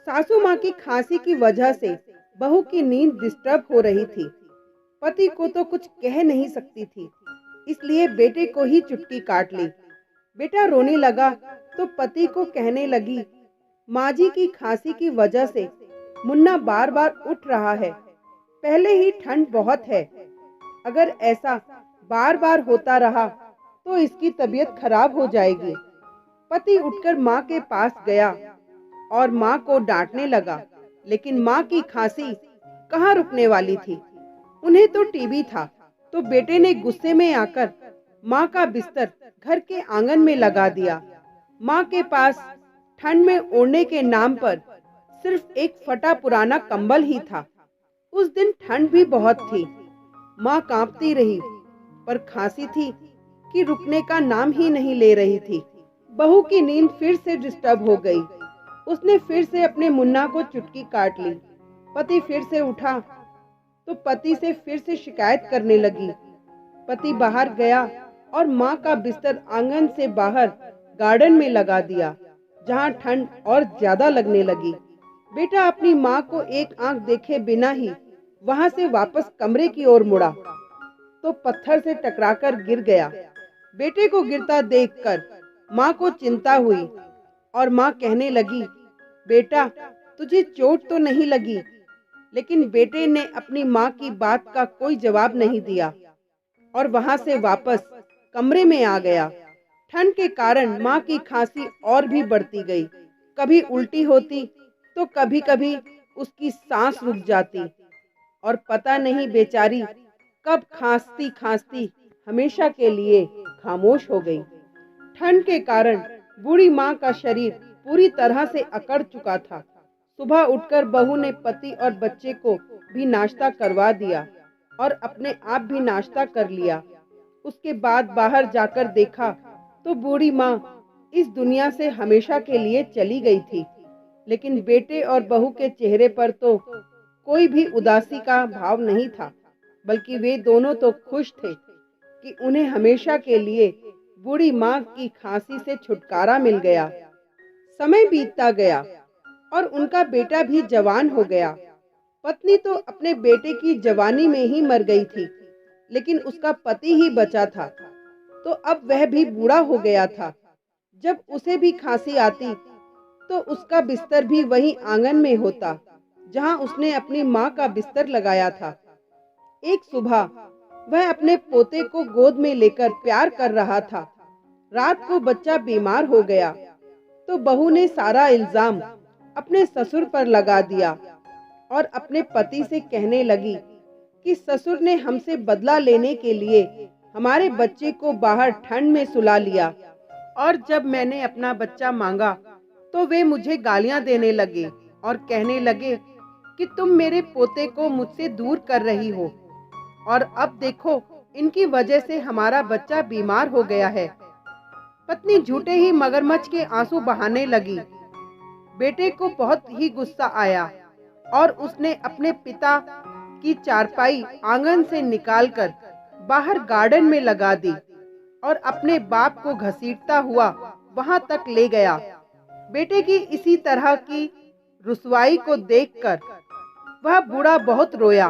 सासू माँ की खांसी की वजह से बहू की नींद डिस्टर्ब हो रही थी। पति को तो कुछ कह नहीं सकती थी, इसलिए बेटे को ही चुटकी काट ली। बेटा रोने लगा तो पति को कहने लगी, माँ जी की खांसी की वजह से मुन्ना बार बार उठ रहा है। पहले ही ठंड बहुत है, अगर ऐसा बार बार होता रहा तो इसकी तबीयत खराब हो जाएगी। पति उठकर माँ के पास गया और माँ को डांटने लगा, लेकिन माँ की खांसी कहाँ रुकने वाली थी। उन्हें तो टीबी था। तो बेटे ने गुस्से में आकर माँ का बिस्तर घर के आंगन में लगा दिया। माँ के पास ठंड में ओढ़ने के नाम पर सिर्फ एक फटा पुराना कंबल ही था। उस दिन ठंड भी बहुत थी। माँ कांपती रही, पर खांसी थी कि रुकने का नाम ही नहीं ले रही थी। बहू की नींद फिर से डिस्टर्ब हो गई। उसने फिर से अपने मुन्ना को चुटकी काट ली। पति फिर से उठा तो पति से फिर से शिकायत करने लगी। पति बाहर गया और माँ का बिस्तर आंगन से बाहर गार्डन में लगा दिया, जहाँ ठंड और ज्यादा लगने लगी। बेटा अपनी माँ को एक आंख देखे बिना ही वहाँ से वापस कमरे की ओर मुड़ा तो पत्थर से टकराकर गिर गया। बेटे को गिरता देखकर माँ को चिंता हुई और माँ कहने लगी, बेटा तुझे चोट तो नहीं लगी? लेकिन बेटे ने अपनी माँ की बात का कोई जवाब नहीं दिया और वहां से वापस कमरे में आ गया। ठंड के कारण माँ की खांसी और भी बढ़ती गई। कभी उल्टी होती तो कभी कभी उसकी सांस रुक जाती और पता नहीं बेचारी कब खांसती खांसती हमेशा के लिए खामोश हो गई। ठंड के कारण बूढ़ी माँ का शरीर पूरी तरह से अकड़ चुका था। सुबह उठकर बहू ने पति और बच्चे को भी नाश्ता करवा दिया और अपने आप भी नाश्ता कर लिया। उसके बाद बाहर जाकर देखा तो बूढ़ी माँ इस दुनिया से हमेशा के लिए चली गई थी। लेकिन बेटे और बहू के चेहरे पर तो कोई भी उदासी का भाव नहीं था, बल्कि वे दोनों तो खुश थे कि उन्हें हमेशा के लिए बूढ़ी माँ की खांसी से छुटकारा मिल गया। समय बीतता गया और उनका बेटा भी जवान हो गया। पत्नी तो अपने बेटे की जवानी में ही मर गई थी, लेकिन उसका पति ही बचा था। तो अब वह भी बूढ़ा हो गया था। जब उसे भी खांसी आती तो उसका बिस्तर भी वही आंगन में होता, जहां उसने अपनी माँ का बिस्तर लगाया था। एक सुबह वह अपने पोते को गोद में लेकर प्यार कर रहा था। रात को बच्चा बीमार हो गया तो बहू ने सारा इल्जाम अपने ससुर पर लगा दिया और अपने पति से कहने लगी कि ससुर ने हमसे बदला लेने के लिए हमारे बच्चे को बाहर ठंड में सुला लिया और जब मैंने अपना बच्चा मांगा तो वे मुझे गालियां देने लगे और कहने लगे कि तुम मेरे पोते को मुझसे दूर कर रही हो और अब देखो इनकी वजह से हमारा बच्चा बीमार हो गया है। पत्नी झूठे ही मगरमच्छ के आंसू बहाने लगी। बेटे को बहुत ही गुस्सा आया और उसने अपने पिता की चारपाई आंगन से निकालकर बाहर गार्डन में लगा दी और अपने बाप को घसीटता हुआ वहां तक ले गया। बेटे की इसी तरह की रुसवाई को देखकर वह बूढ़ा बहुत रोया।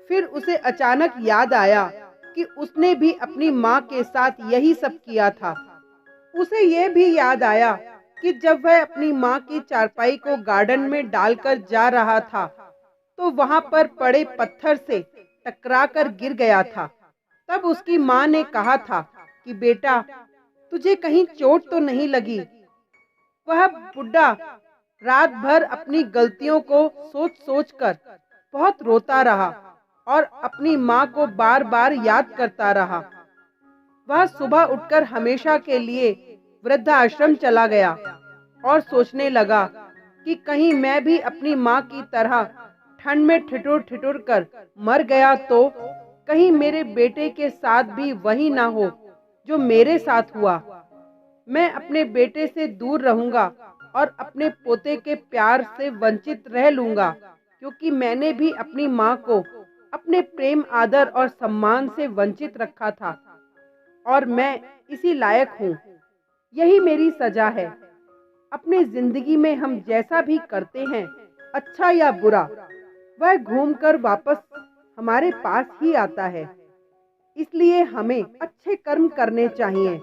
फिर उसे अचानक याद आया कि उसने भी अपनी माँ के साथ यही सब किया था। उसे यह भी याद आया कि जब वह अपनी माँ की चारपाई को गार्डन में डालकर जा रहा था तो वहां पर पड़े पत्थर से टकराकर गिर गया था। तब उसकी माँ ने कहा था कि बेटा तुझे कहीं चोट तो नहीं लगी? वह बुढ़ा रात भर अपनी गलतियों को सोच सोच कर बहुत रोता रहा और अपनी माँ को बार बार याद करता रहा। वह सुबह उठकर हमेशा के लिए वृद्धाश्रम चला गया और सोचने लगा कि कहीं मैं भी अपनी माँ की तरह ठंड में ठिठुर ठिठुर कर मर गया तो कहीं मेरे बेटे के साथ भी वही ना हो जो मेरे साथ हुआ। मैं अपने बेटे से दूर रहूंगा और अपने पोते के प्यार से वंचित रह लूंगा, क्योंकि मैंने भी अपनी माँ को अपने प्रेम आदर और सम्मान से वंचित रखा था और मैं इसी लायक हूँ। यही मेरी सजा है। अपनी जिंदगी में हम जैसा भी करते हैं, अच्छा या बुरा, वह घूमकर वापस हमारे पास ही आता है। इसलिए हमें अच्छे कर्म करने चाहिए